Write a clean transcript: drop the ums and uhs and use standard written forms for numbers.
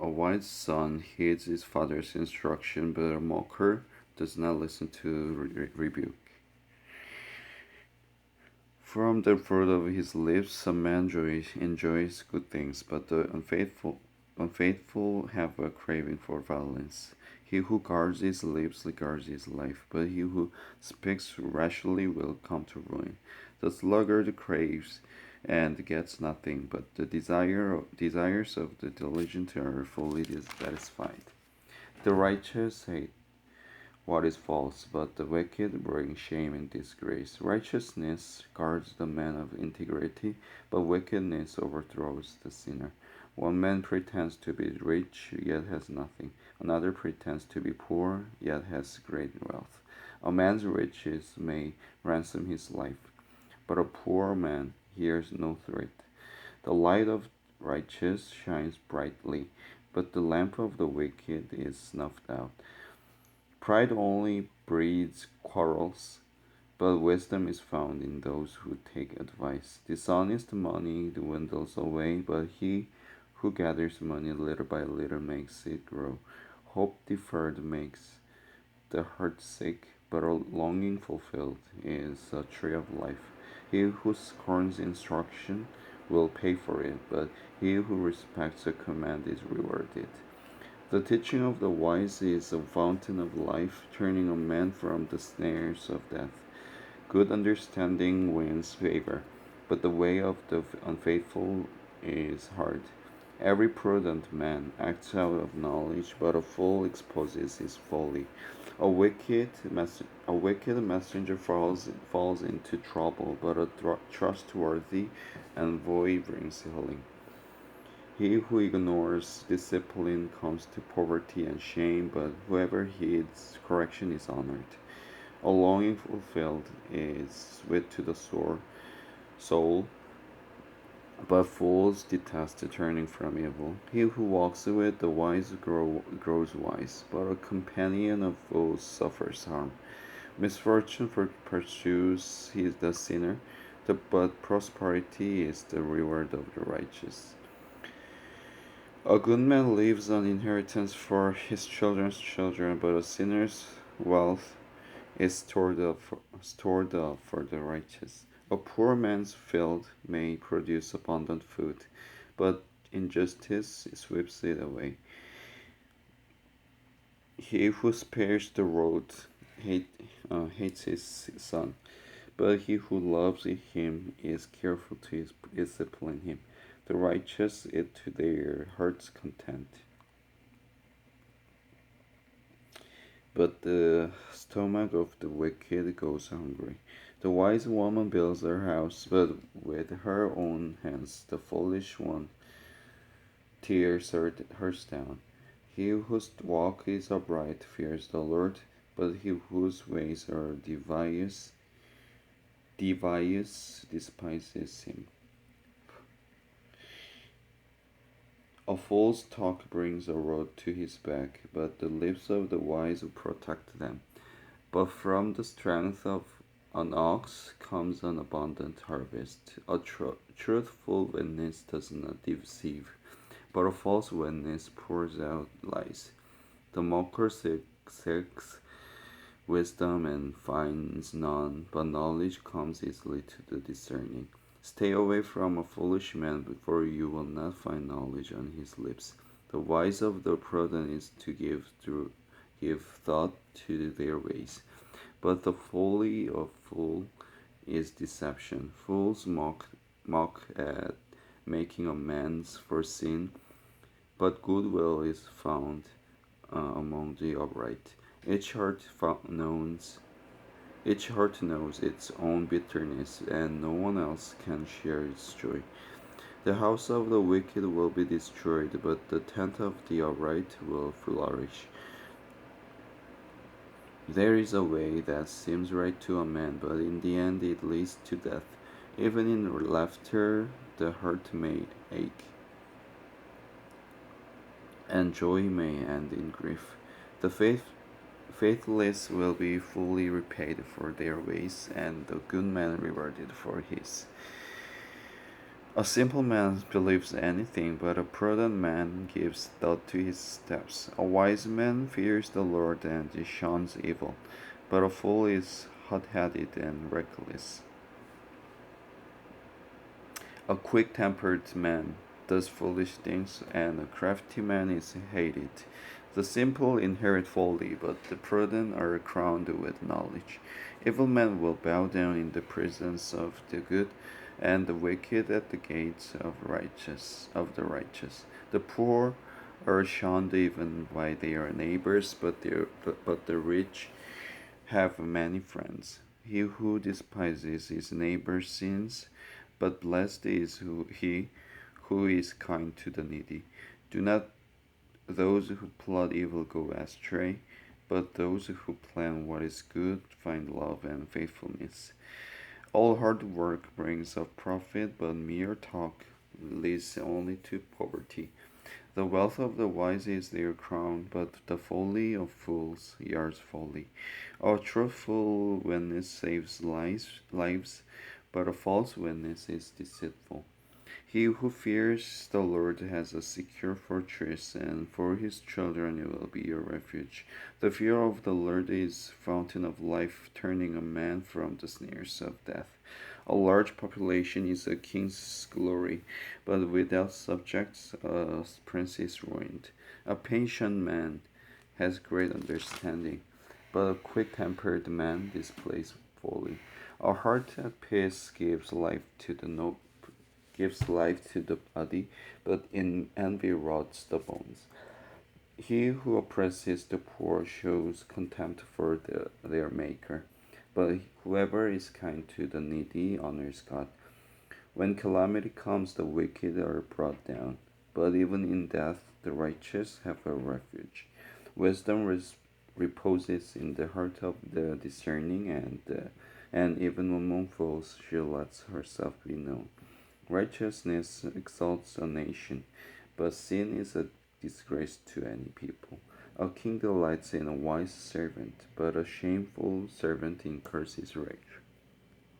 A wise son heeds his father's instruction, but a mocker does not listen to rebuke. From the fruit of his lips a man enjoys good things, but the unfaithful have a craving for violence. He who guards his lips guards his life, but he who speaks rashly will come to ruin. The sluggard craves and gets nothing, but the desires of the diligent are fully satisfied. The righteous hate what is false, but the wicked bring shame and disgrace. Righteousness guards the man of integrity, but wickedness overthrows the sinner. One man pretends to be rich, yet has nothing. Another pretends to be poor, yet has great wealth. A man's riches may ransom his life, but a poor man hears no threat. The light of righteous shines brightly, but the lamp of the wicked is snuffed out. Pride only breeds quarrels, but wisdom is found in those who take advice. Dishonest money dwindles away, but he who gathers money little by little makes it grow. Hope deferred makes the heart sick, but a longing fulfilled is a tree of life. He who scorns instruction will pay for it, but he who respects a command is rewarded. The teaching of the wise is a fountain of life, turning a man from the snares of death. Good understanding wins favor, but the way of the unfaithful is hard. Every prudent man acts out of knowledge, but a fool exposes his folly. A wicked messenger falls into trouble, but a trustworthy envoy brings healing. He who ignores discipline comes to poverty and shame, but whoever heeds correction is honored. A longing fulfilled is sweet to the soul, but fools detest turning from evil. He who walks with the wise grows wise, but a companion of fools suffers harm. Misfortune pursues the sinner, but prosperity is the reward of the righteous. A good man leaves an inheritance for his children's children, but a sinner's wealth is stored up for the righteous. A poor man's field may produce abundant food, but injustice sweeps it away. He who spares the road hate, hates his son, but he who loves him is careful to discipline him. The righteous eat to their heart's content, but the stomach of the wicked goes hungry. The wise woman builds her house, but with her own hands the foolish one tears hers down. He whose walk is upright fears the Lord, but he whose ways are devious despises him. A fool's talk brings a rod to his back, but the lips of the wise protect them. But from the strength of an ox comes an abundant harvest. A truthful witness does not deceive, but a false witness pours out lies. The mocker seeks wisdom and finds none, but knowledge comes easily to the discerning. Stay away from a foolish man, for you will not find knowledge on his lips. The wise of the prudent is to give thought to their ways, but the folly of fool is deception. Fools mock at making amends for sin, but goodwill is found among the upright. Each heart knows its own bitterness, and no one else can share its joy. The house of the wicked will be destroyed, but the tent of the upright will flourish. There is a way that seems right to a man, but in the end it leads to death. Even in laughter, the heart may ache, and joy may end in grief. The faithless will be fully repaid for their ways, and the good man rewarded for his. A simple man believes anything, but a prudent man gives thought to his steps. A wise man fears the Lord and shuns evil, but a fool is hot-headed and reckless. A quick-tempered man does foolish things, and a crafty man is hated. The simple inherit folly, but the prudent are crowned with knowledge. Evil men will bow down in the presence of the good, and the wicked at the gates of the righteous. The poor are shunned even by their neighbors, but the rich have many friends. He who despises his neighbor's sins, but blessed is he who is kind to the needy. Do not those who plot evil go astray, but those who plan what is good find love and faithfulness. All hard work brings a profit, but mere talk leads only to poverty. The wealth of the wise is their crown, but the folly of fools yards folly. A truthful witness saves lives, but a false witness is deceitful. He who fears the Lord has a secure fortress, and for his children it will be a refuge. The fear of the Lord is fountain of life, turning a man from the snares of death. A large population is a king's glory, but without subjects a prince is ruined. A patient man has great understanding, but a quick-tempered man displays folly. A heart at peace gives life to the body, but in envy rots the bones. He who oppresses the poor shows contempt for their Maker, but whoever is kind to the needy honors God. When calamity comes, the wicked are brought down, but even in death, the righteous have a refuge. Wisdom reposes in the heart of the discerning, and even among fools she lets herself be known. Righteousness exalts a nation, but sin is a disgrace to any people. A king delights in a wise servant, but a shameful servant incurs his rage.